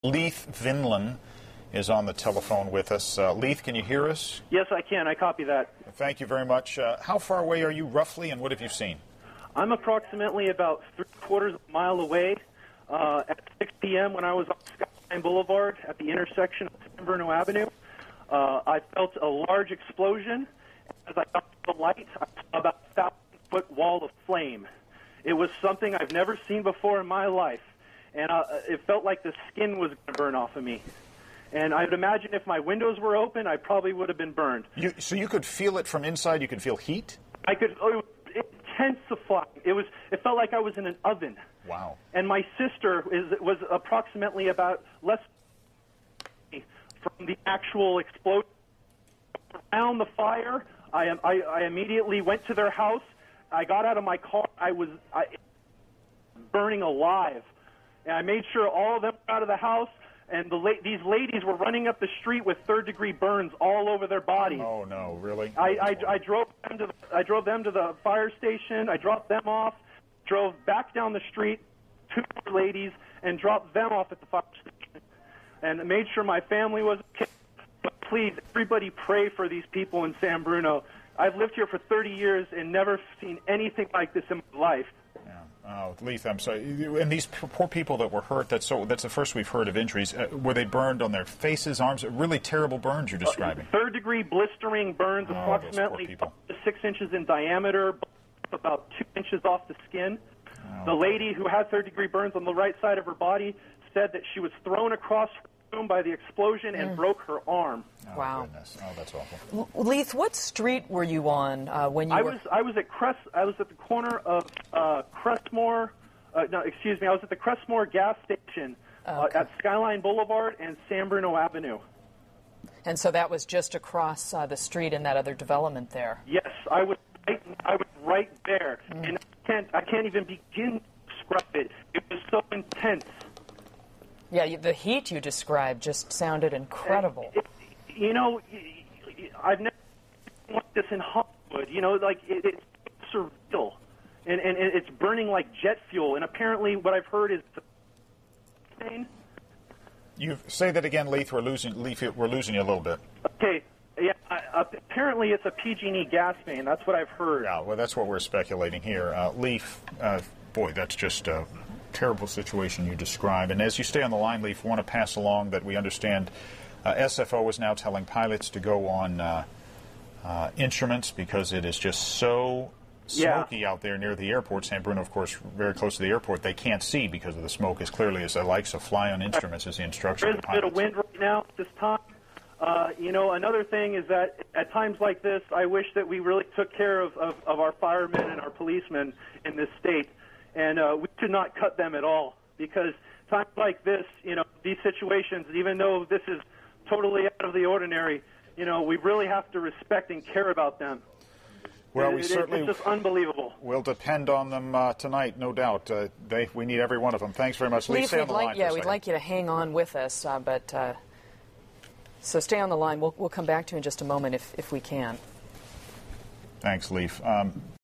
Leith Vinland is on the telephone with us. Leith, can you hear us? Yes, I can. I copy that. Thank you very much. How far away are you roughly, and what have you seen? I'm approximately about 3/4 of a mile away at 6 p.m. when I was on Skyline Boulevard at the intersection of San Bruno Avenue. I felt a large explosion. As I got to the light, I saw about a 1,000-foot wall of flame. It was something I've never seen before in my life, and it felt like the skin was going to burn off of me. And I'd imagine if my windows were open, I probably would have been burned. So you could feel it from inside? You could feel heat? I could. It was intensifying. It felt like I was in an oven. Wow. And my sister was approximately about less from the actual explosion. Around the fire, I immediately went to their house. I got out of my car. I was burning alive. And I made sure all of them were out of the house. And these ladies were running up the street with third-degree burns all over their bodies. Oh no, really? I drove them to the fire station. I dropped them off. Drove back down the street, 2 more ladies, and dropped them off at the fire station. And made sure my family was okay. But please, everybody, pray for these people in San Bruno. I've lived here for 30 years and never seen anything like this in my life. Oh, Leith, I'm sorry. And these poor people that were hurt, that's the first we've heard of injuries. Were they burned on their faces, arms? Really terrible burns you're describing. Third-degree blistering burns, approximately 5 to 6 inches in diameter, about 2 inches off the skin. Oh. The lady who had third-degree burns on the right side of her body said that she was thrown across the room by the explosion and broke her arm. Oh, wow. Goodness. Oh, that's awful. Leith, what street were you on when you were... I was at the corner of Crestmore. No, excuse me. I was at the Crestmore gas station at Skyline Boulevard and San Bruno Avenue. And so that was just across the street in that other development there. Yes, I was right there, and I can't even begin to describe it. It was so intense. Yeah, the heat you described just sounded incredible. I've never seen like this in Hollywood. It's surreal, and it's burning like jet fuel. And apparently, what I've heard is You say that again, Leith. We're losing you a little bit. Okay. Yeah. Apparently, it's a PG&E gas main. That's what I've heard. Yeah. Well, that's what we're speculating here. Leith, boy, that's just a terrible situation you describe. And as you stay on the line, Leith, we want to pass along that we understand SFO is now telling pilots to go on instruments because it is just so smoky out there near the airport. San Bruno, of course, very close to the airport. They can't see because of the smoke as clearly as they like, so fly on instruments is the instruction. There's a bit of wind right now at this time. Another thing is that at times like this, I wish that we really took care of our firemen and our policemen in this state. And we should not cut them at all because times like this, these situations, even though this is totally out of the ordinary, we really have to respect and care about them. Well, it's just unbelievable. We'll depend on them tonight, no doubt. We need every one of them. Thanks very much. Leith, we'd like you to hang on with us, so stay on the line. We'll come back to you in just a moment if we can. Thanks, Leith.